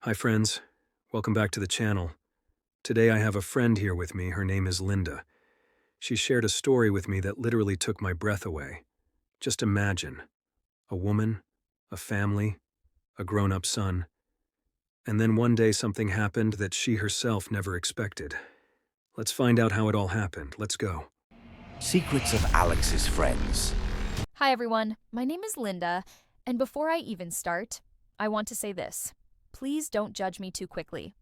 Hi, friends. Welcome back to the channel. Today I have a friend here with me. Her name is Linda. She shared a story with me that literally took my breath away. Just imagine a woman, a family, a grown-up son, and then one day something happened that she herself never expected. Let's find out how it all happened. Let's go. Secrets of Alex's Friends. Hi everyone, my name is Linda, and before I even start, I want to say this. Please don't judge me too quickly.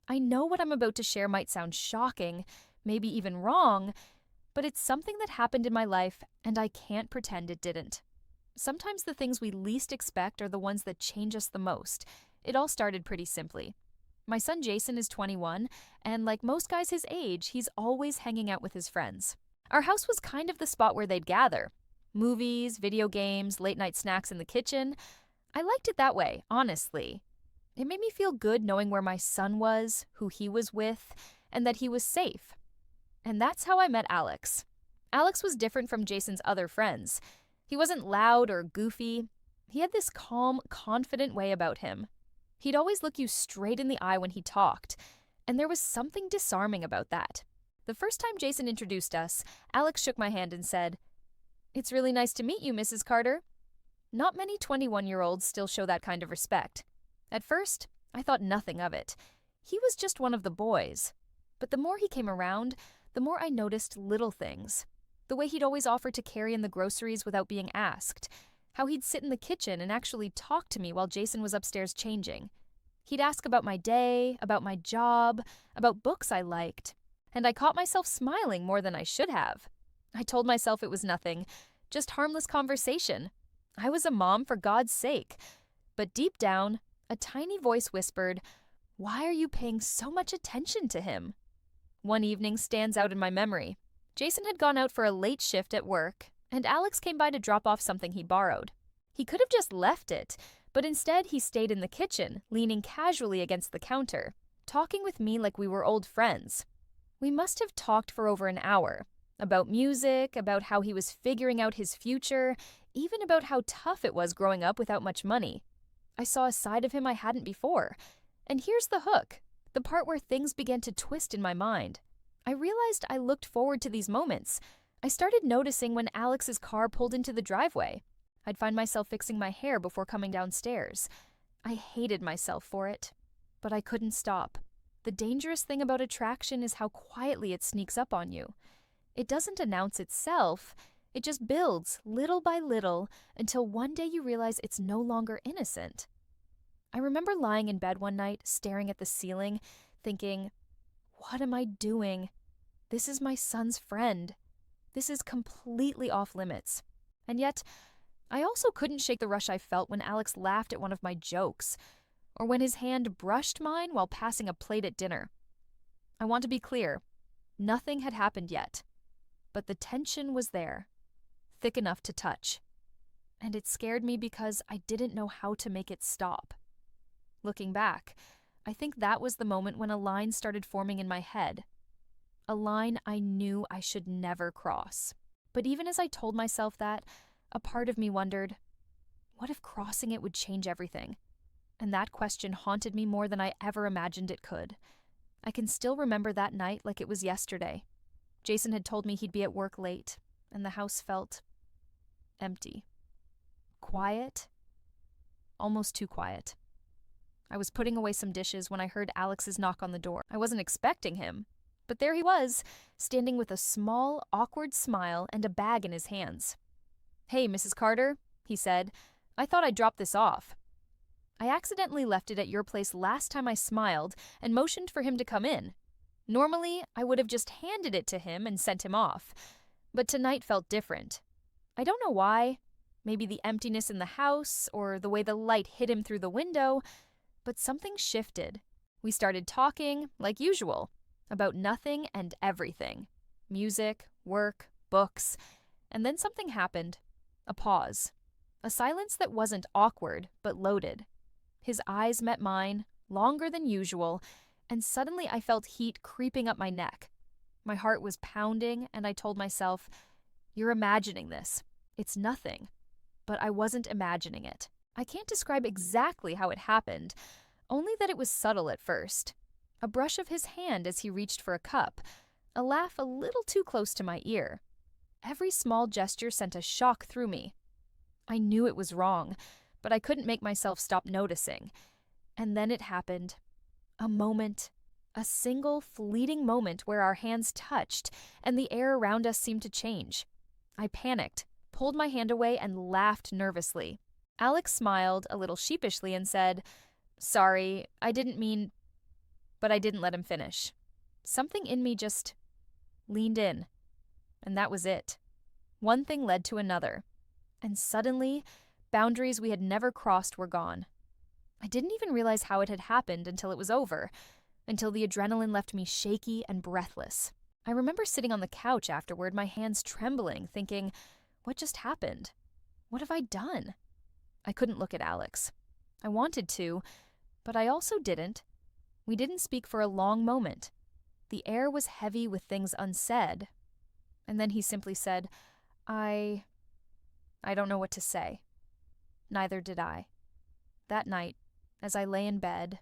I know what I'm about to share might sound shocking, maybe even wrong, but it's something that happened in my life and I can't pretend it didn't. Sometimes the things we least expect are the ones that change us the most. It all started pretty simply. My son Jason is 21, and like most guys his age, he's always hanging out with his friends. Our house was kind of the spot where they'd gather. Movies, video games, late-night snacks in the kitchen. I liked it that way, honestly. It made me feel good knowing where my son was, who he was with, and that he was safe. And that's how I met Alex. Alex was different from Jason's other friends. He wasn't loud or goofy. He had this calm, confident way about him. He'd always look you straight in the eye when he talked, and there was something disarming about that. The first time Jason introduced us, Alex shook my hand and said, "It's really nice to meet you, Mrs. Carter." Not many 21-year-olds still show that kind of respect. At first, I thought nothing of it. He was just one of the boys. But the more he came around, the more I noticed little things. The way he'd always offer to carry in the groceries without being asked. How he'd sit in the kitchen and actually talk to me while Jason was upstairs changing. He'd ask about my day, about my job, about books I liked. And I caught myself smiling more than I should have. I told myself it was nothing, just harmless conversation. I was a mom for God's sake. But deep down, a tiny voice whispered, "Why are you paying so much attention to him?" One evening stands out in my memory. Jason had gone out for a late shift at work, and Alex came by to drop off something he borrowed. He could have just left it, but instead he stayed in the kitchen, leaning casually against the counter, talking with me like we were old friends. We must have talked for over an hour, about music, about how he was figuring out his future, even about how tough it was growing up without much money. I saw a side of him I hadn't before. And here's the hook, the part where things began to twist in my mind. I realized I looked forward to these moments. I started noticing when Alex's car pulled into the driveway. I'd find myself fixing my hair before coming downstairs. I hated myself for it, but I couldn't stop. The dangerous thing about attraction is how quietly it sneaks up on you. It doesn't announce itself. It just builds, little by little, until one day you realize it's no longer innocent. I remember lying in bed one night, staring at the ceiling, thinking, what am I doing? This is my son's friend. This is completely off limits. And yet, I also couldn't shake the rush I felt when Alex laughed at one of my jokes, or when his hand brushed mine while passing a plate at dinner. I want to be clear, nothing had happened yet, but the tension was there. Thick enough to touch. And it scared me because I didn't know how to make it stop. Looking back, I think that was the moment when a line started forming in my head. A line I knew I should never cross. But even as I told myself that, a part of me wondered, what if crossing it would change everything? And that question haunted me more than I ever imagined it could. I can still remember that night like it was yesterday. Jason had told me he'd be at work late, and the house felt empty. Quiet. Almost too quiet. I was putting away some dishes when I heard Alex's knock on the door. I wasn't expecting him, but there he was, standing with a small, awkward smile and a bag in his hands. "Hey, Mrs. Carter," he said. "I thought I'd drop this off." I accidentally left it at your place last time I smiled and motioned for him to come in. Normally, I would have just handed it to him and sent him off, but tonight felt different. I don't know why, maybe the emptiness in the house or the way the light hit him through the window, but something shifted. We started talking, like usual, about nothing and everything. Music, work, books, and then something happened. A pause. A silence that wasn't awkward, but loaded. His eyes met mine, longer than usual, and suddenly I felt heat creeping up my neck. My heart was pounding, and I told myself, "You're imagining this. It's nothing." But I wasn't imagining it. I can't describe exactly how it happened. only that it was subtle at first. A brush of his hand as he reached for a cup, a laugh a little too close to my ear. Every small gesture sent a shock through me. I knew it was wrong, but I couldn't make myself stop noticing. And then it happened. A moment, a single fleeting moment where our hands touched and the air around us seemed to change. I panicked, pulled my hand away, and laughed nervously. Alex smiled a little sheepishly and said, "Sorry, I didn't mean..." But I didn't let him finish. Something in me just leaned in, and that was it. One thing led to another, and suddenly, boundaries we had never crossed were gone. I didn't even realize how it had happened until it was over, until the adrenaline left me shaky and breathless. I remember sitting on the couch afterward, my hands trembling, thinking, what just happened? What have I done? I couldn't look at Alex. I wanted to, but I also didn't. We didn't speak for a long moment. The air was heavy with things unsaid. And then he simply said, I don't know what to say. Neither did I. That night, as I lay in bed,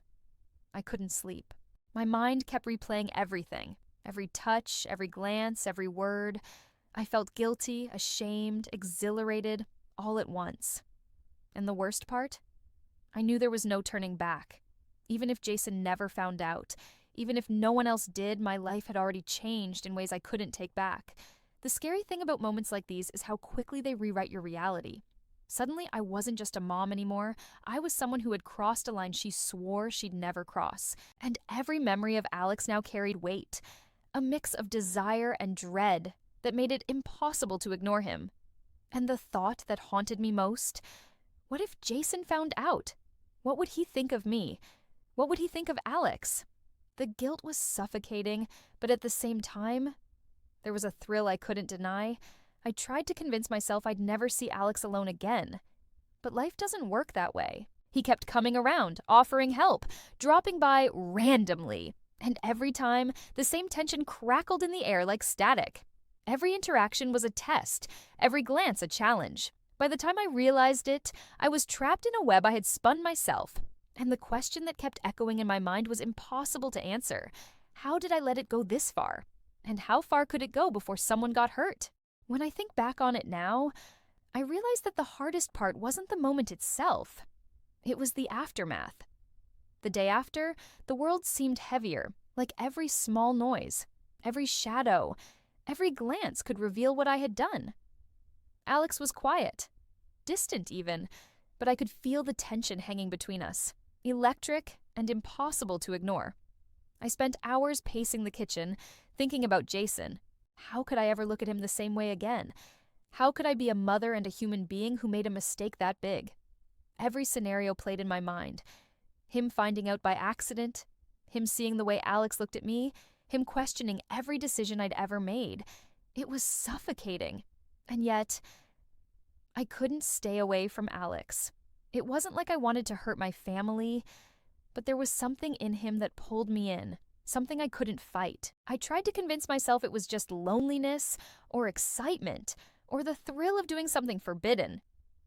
I couldn't sleep. My mind kept replaying everything. Every touch, every glance, every word. I felt guilty, ashamed, exhilarated, all at once. And the worst part? I knew there was no turning back. Even if Jason never found out, even if no one else did, my life had already changed in ways I couldn't take back. The scary thing about moments like these is how quickly they rewrite your reality. Suddenly, I wasn't just a mom anymore. I was someone who had crossed a line she swore she'd never cross. And every memory of Alex now carried weight. A mix of desire and dread that made it impossible to ignore him. And the thought that haunted me most, what if Jason found out? What would he think of me? What would he think of Alex? The guilt was suffocating, but at the same time, there was a thrill I couldn't deny. I tried to convince myself I'd never see Alex alone again. But life doesn't work that way. He kept coming around, offering help, dropping by randomly. And every time, the same tension crackled in the air like static. Every interaction was a test, every glance a challenge. By the time I realized it, I was trapped in a web I had spun myself. And the question that kept echoing in my mind was impossible to answer. How did I let it go this far? And how far could it go before someone got hurt? When I think back on it now, I realize that the hardest part wasn't the moment itself. It was the aftermath. The day after, the world seemed heavier, like every small noise, every shadow, every glance could reveal what I had done. Alex was quiet, distant even, but I could feel the tension hanging between us, electric and impossible to ignore. I spent hours pacing the kitchen, thinking about Jason. How could I ever look at him the same way again? How could I be a mother and a human being who made a mistake that big? Every scenario played in my mind. Him finding out by accident, him seeing the way Alex looked at me, him questioning every decision I'd ever made. It was suffocating. And yet, I couldn't stay away from Alex. It wasn't like I wanted to hurt my family, but there was something in him that pulled me in. Something I couldn't fight. I tried to convince myself it was just loneliness or excitement or the thrill of doing something forbidden.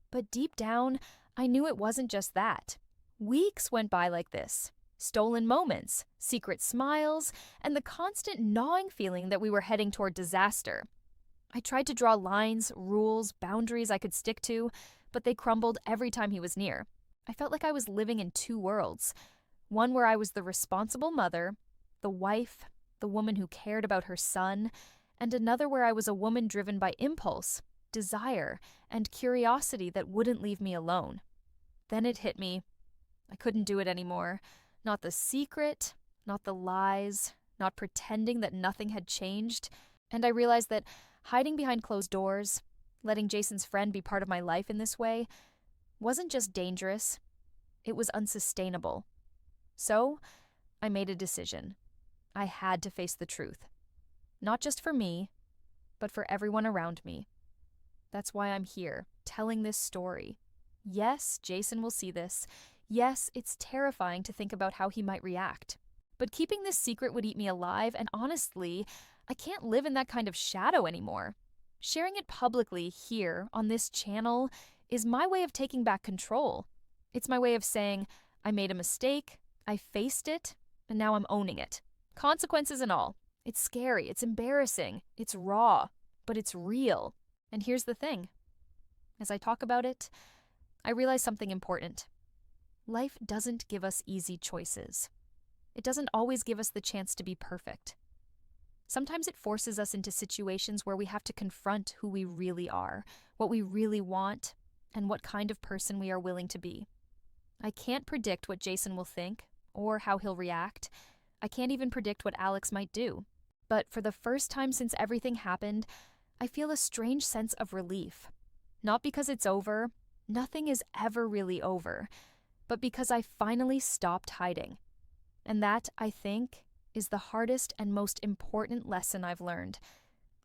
But deep down, I knew it wasn't just that. Weeks went by like this. Stolen moments, secret smiles, and the constant gnawing feeling that we were heading toward disaster. I tried to draw lines, rules, boundaries I could stick to, but they crumbled every time he was near. I felt like I was living in two worlds. One where I was the responsible mother, the wife, the woman who cared about her son, and another where I was a woman driven by impulse, desire, and curiosity that wouldn't leave me alone. Then it hit me. I couldn't do it anymore. Not the secret, not the lies, not pretending that nothing had changed. And I realized that hiding behind closed doors, letting Jason's friend be part of my life in this way, wasn't just dangerous, it was unsustainable. So, I made a decision. I had to face the truth. Not just for me, but for everyone around me. That's why I'm here, telling this story. Yes, Jason will see this. Yes, it's terrifying to think about how he might react. But keeping this secret would eat me alive, and honestly, I can't live in that kind of shadow anymore. Sharing it publicly here, on this channel, is my way of taking back control. It's my way of saying, I made a mistake, I faced it, and now I'm owning it. Consequences and all. It's scary, it's embarrassing, it's raw, but it's real. And here's the thing. As I talk about it, I realize something important. Life doesn't give us easy choices. It doesn't always give us the chance to be perfect. Sometimes it forces us into situations where we have to confront who we really are, what we really want, and what kind of person we are willing to be. I can't predict what Jason will think or how he'll react. I can't even predict what Alex might do. But for the first time since everything happened, I feel a strange sense of relief. Not because it's over, nothing is ever really over, but because I finally stopped hiding. And that, I think, is the hardest and most important lesson I've learned.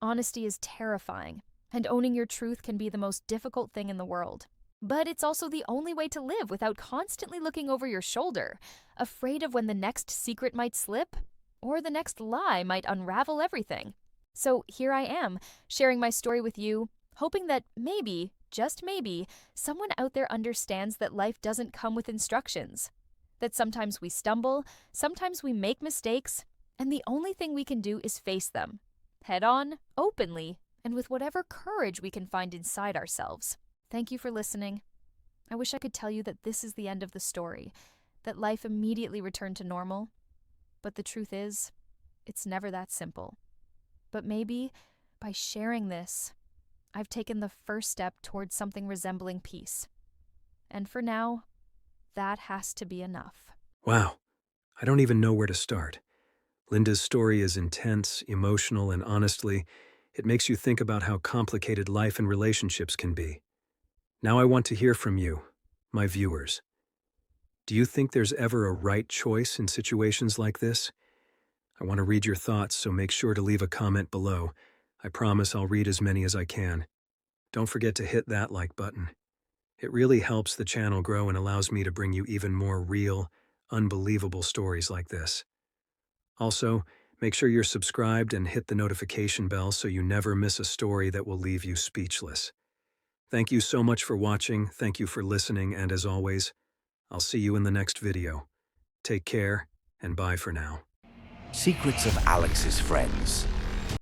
Honesty is terrifying, and owning your truth can be the most difficult thing in the world. But it's also the only way to live without constantly looking over your shoulder, afraid of when the next secret might slip, or the next lie might unravel everything. So here I am, sharing my story with you, hoping that maybe, just maybe, someone out there understands that life doesn't come with instructions. That sometimes we stumble, sometimes we make mistakes, and the only thing we can do is face them. Head on, openly, and with whatever courage we can find inside ourselves. Thank you for listening. I wish I could tell you that this is the end of the story, that life immediately returned to normal. But the truth is, it's never that simple. But maybe, by sharing this, I've taken the first step towards something resembling peace. And for now, that has to be enough. Wow, I don't even know where to start. Linda's story is intense, emotional, and honestly, it makes you think about how complicated life and relationships can be. Now I want to hear from you, my viewers. Do you think there's ever a right choice in situations like this? I want to read your thoughts, so make sure to leave a comment below. I promise I'll read as many as I can. Don't forget to hit that like button. It really helps the channel grow and allows me to bring you even more real, unbelievable stories like this. Also, make sure you're subscribed and hit the notification bell so you never miss a story that will leave you speechless. Thank you so much for watching, thank you for listening, and as always, I'll see you in the next video. Take care, and bye for now. Secrets of Alex's Friends.